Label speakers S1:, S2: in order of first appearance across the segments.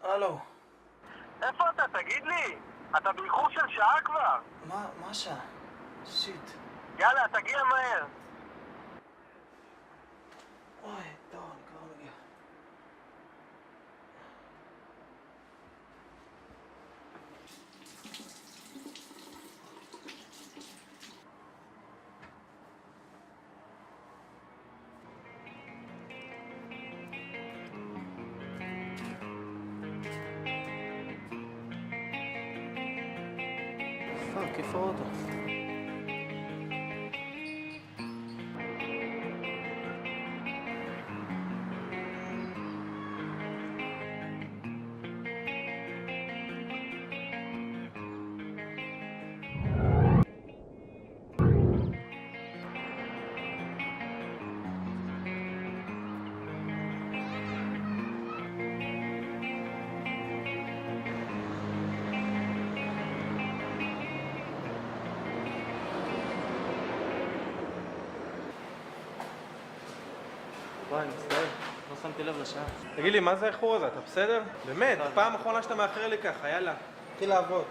S1: הלו.
S2: איפה אתה? תגיד לי! אתה באיחור של שעה כבר!
S1: מה שעה? שיט.
S2: יאללה, תגיע מהר!
S1: אוי, טוב, אני כבר מגיע. פאק, איפה האוטו?
S3: וואי, מצטער, לא שמתי לב לשעה.
S1: תגיד לי, מה זה האיחור הזה? אתה בסדר? באמת, פעם אחרונה שאתה מאחר לי ככה, יאללה. תתחיל לעבוד.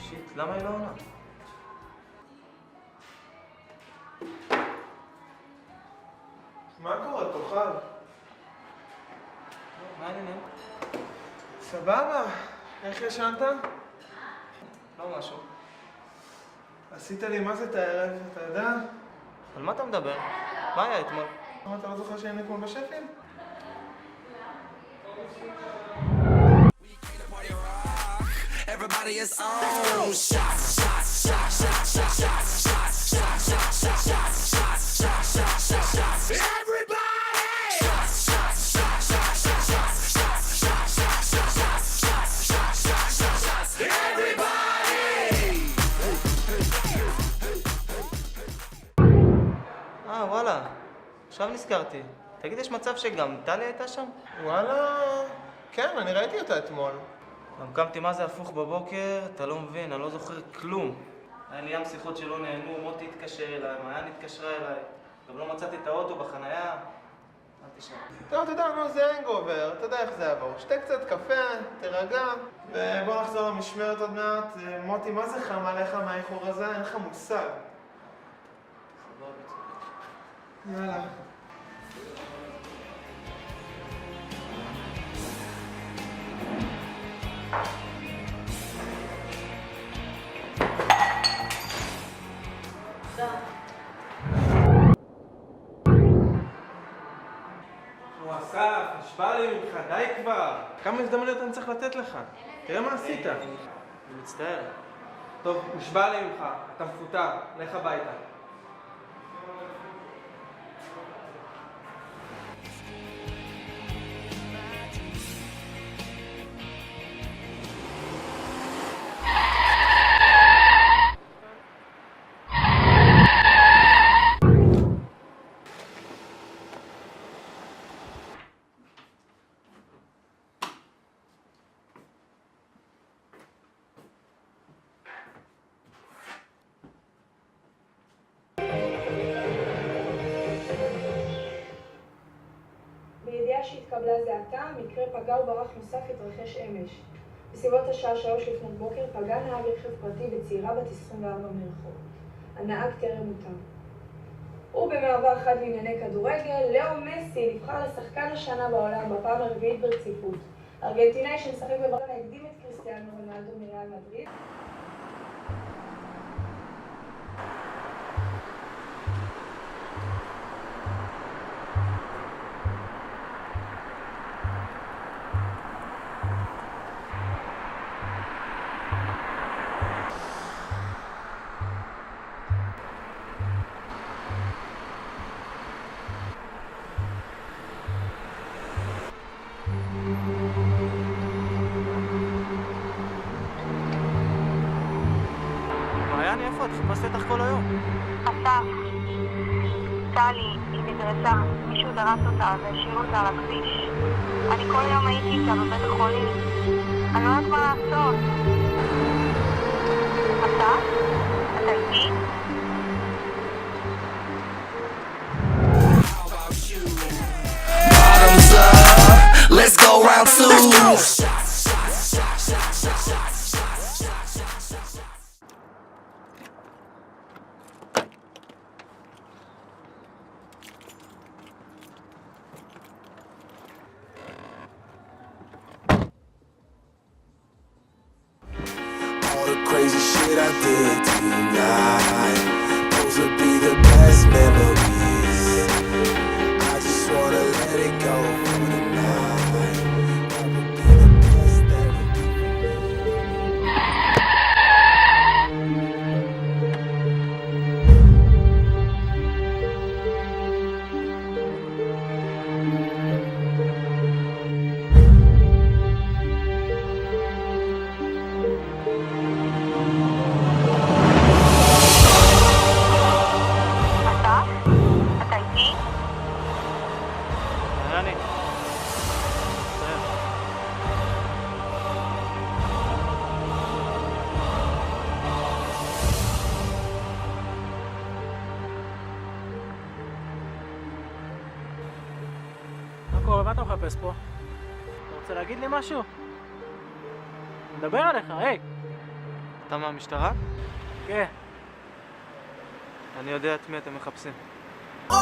S3: שיט, למה היא לא עונה?
S1: מה קורה, כוכב?
S3: מה העניינים?
S1: סבבה. איך ישנת?
S3: לא משהו.
S1: עשית לי מה זה את הערב, אתה יודע?
S3: על מה אתה מדבר? מה היה אתמול?
S1: למה אתה לא זוכר שהיינו אתמול בשפים?
S4: Everybody is on. Shots, shots, shots, shots, shots, shots, shots, shots, shots, shots, shots, shots, shots, shots, shots, shots. Everybody! Shots, shots, shots, shots, shots, shots, shots, shots, shots, shots, shots, shots, shots, shots, shots. Everybody!
S3: וואלה. עכשיו נזכרתי. תגיד, יש מצב שגם טלי הייתה שם?
S1: וואלה, כן, אני ראיתי אותה אתמול.
S3: גם קמתי מה זה הפוך בבוקר, אתה לא מבין, אני לא זוכר כלום. היה לי ים שיחות שלא נהנו, מוטי התקשר אליי, מעיין התקשרה אליי. גם לא מצאתי את האוטו בחנייה. אל תשאר.
S1: טוב, אתה יודע, נו, זה הנגובר, אתה יודע איך זה יעבור. שתה קצת קפה, תרגע, ובוא נחזור למשמרת עוד מעט. מוטי, מה זה חם עליך מהאיחור הזה? אין לך מושג. יאללה. נו, אסף, נשבע לי ממך, די כבר. כמה הזדמנויות אני צריך לתת לך? תראה מה עשית.
S3: אני מצטער.
S1: טוב, נשבע לי ממך, אתה מפוטר, לך הביתה.
S5: בידיעה שהתקבלה זה עתה, מקרה פגע וברח נוסף התרחש אמש. בסביבות השעה 3 לפנות בוקר פגע נהג רכב פרטי בצעירה בת 24 מרחוב. הנהג טרם מותם. ובמעבר חד לענייני כדורגל, לאו מסי נבחר לשחקן השנה בעולם בפעם הרביעית ברציפות. ארגנטינאי שמשחק בברצלונה הקדים את קריסטיאנו רונלדו מריאל מדריד.
S3: איפה את? חיפשתי אותך כל היום.
S6: אסף, טלי, היא נדרסה, מישהו דרס אותה והשאיר אותה על הכביש. אני כל יום הייתי איתה בבית החולים. אני לא יודעת מה לעשות. אסף? אתה איתי?
S4: Bottoms up, let's go round two. All the crazy shit I did tonight, those would be the best memories. I just wanna let it go for the night. That would be the best therapy.
S6: אסף? אתה איתי?
S3: אני.
S7: מה קורה? מה אתה מחפש פה? אתה רוצה להגיד לי משהו? מדבר עליך, היי!
S3: אתה מהמשטרה?
S7: כן.
S3: אני יודע את מי אתם מחפשים.
S4: Oh,